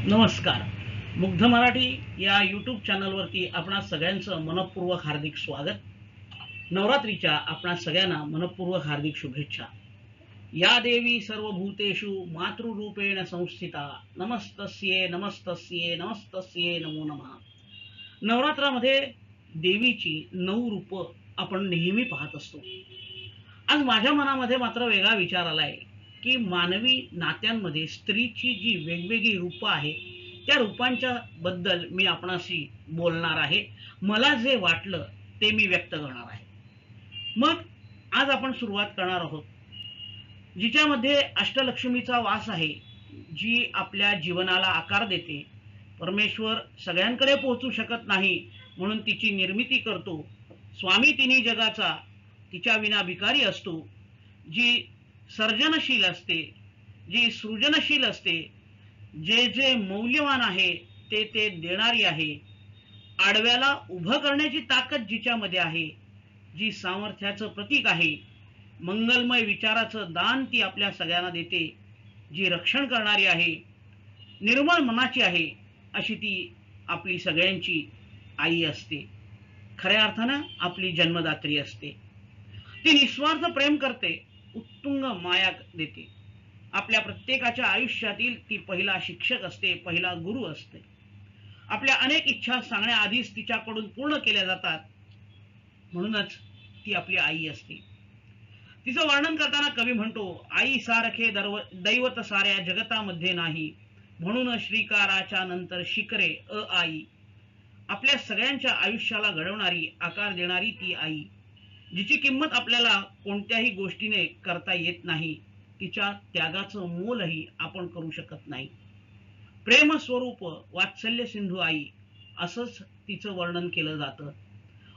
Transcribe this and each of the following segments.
नमस्कार. मुग्ध मराठी या यूट्यूब चॅनलवरती आपणा सगळ्यांचं मनपूर्वक हार्दिक स्वागत. नवरात्रीच्या आपणा सगळ्यांना मनपूर्वक हार्दिक शुभेच्छा. या देवी सर्वभूतेषु मातृरूपेण संस्थिता नमस्तस्ये नमस्तस्ये नमस्तस्ये नमो नमः. नवरात्रामध्ये देवीची 9 रूप आपण नेहमी पाहत असतो. आज माझ्या मनामध्ये मात्र वेगळा विचार आलाय की मानवी नात्यांमध्ये स्त्रीची जी वेगवेगळी रूप आहे त्या रूपांच्या बद्दल मी आपणाशी बोलणार आहे. मला जे वाटलं ते मी व्यक्त करणार आहे. मग आज आपण सुरुवात करणार आहोत जिच्यामध्ये अष्टलक्ष्मीचा वास आहे, जी आपल्या जीवनाला आकार देते. परमेश्वर सगळ्यांकडे पोहोचू शकत नाही म्हणून तिची निर्मिती करतो. स्वामी तिन्ही जगाचा तिच्या विना भिकारी असतो. जी सर्जनशील असते, जी सृजनशील असते, जे जे मौल्यवान आहे ते ते देणारी आहे. आडव्याला उभं करण्याची ताकद जिच्यामध्ये आहे, जी सामर्थ्याचं प्रतीक आहे. मंगलमय विचाराचं दान ती आपल्या सगळ्यांना देते. जी रक्षण करणारी आहे, निर्मळ मनाची आहे, अशी ती आपली सगळ्यांची आई असते. खऱ्या अर्थानं आपली जन्मदात्री असते. ती निस्वार्थ प्रेम करते, उत्तुंग माया देते. आपल्या प्रत्येकाच्या आयुष्यातील ती पहिला शिक्षक असते, पहिला गुरु असते. आपल्या अनेक इच्छा सांगण्याआधीच तिच्याकडून पूर्ण केल्या जातात. म्हणूनच ती आपली आई असते. तिचं वर्णन करताना कवी म्हणतो, आई सारखे दैवत साऱ्या जगतामध्ये नाही, म्हणून श्रीकाराच्या नंतर शिकरे अ आई. आपल्या सगळ्यांच्या आयुष्याला घडवणारी, आकार देणारी ती आई, जिची किंमत आपल्याला कोणत्याही गोष्टीने करता येत नाही. तिच्या त्यागाचं मोलही आपण करू शकत नाही. प्रेम स्वरूप वात्सल्य सिंधू आई, असंच तिचं वर्णन केलं जातं.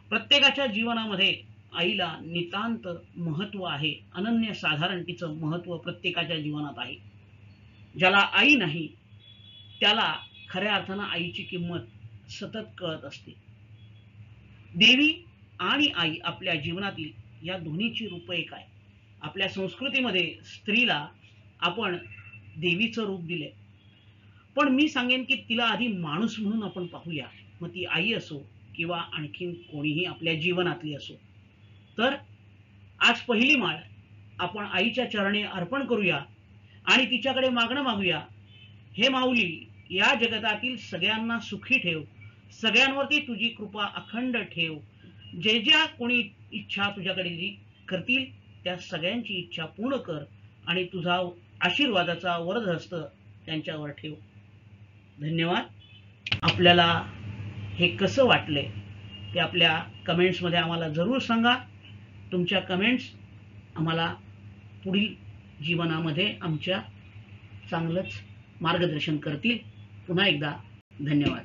प्रत्येकाच्या जीवनामध्ये आईला नितांत महत्व आहे. अनन्य साधारण तिचं महत्व प्रत्येकाच्या जीवनात आहे. ज्याला आई नाही त्याला खऱ्या अर्थानं आईची किंमत सतत कळत असते. देवी आणि आई आपल्या जीवनातील या दोन्हीची रूप एक आहे. आपल्या संस्कृतीमध्ये स्त्रीला आपण देवीचं रूप दिले, पण मी सांगेन की तिला आधी माणूस म्हणून आपण पाहूया. मग ती आई असो किंवा आणखीन कोणीही आपल्या जीवनातली असो. तर आज पहिली माळ आपण आईच्या चरणी अर्पण करूया आणि तिच्याकडे मागणं मागूया, हे माऊली, या जगतातील सगळ्यांना सुखी ठेव, सगळ्यांवरती तुझी कृपा अखंड ठेव. जे ज्या कोणी इच्छा तुझ्याकडे करतील त्या सगळ्यांची इच्छा पूर्ण कर आणि तुझा आशीर्वादाचा वरदहस्त त्यांच्यावर ठेव. धन्यवाद. आपल्याला हे कसं वाटलंय ते आपल्या कमेंट्समध्ये आम्हाला जरूर सांगा. तुमच्या कमेंट्स आम्हाला पुढील जीवनामध्ये आमच्या चांगलंच मार्गदर्शन करतील. पुन्हा एकदा धन्यवाद.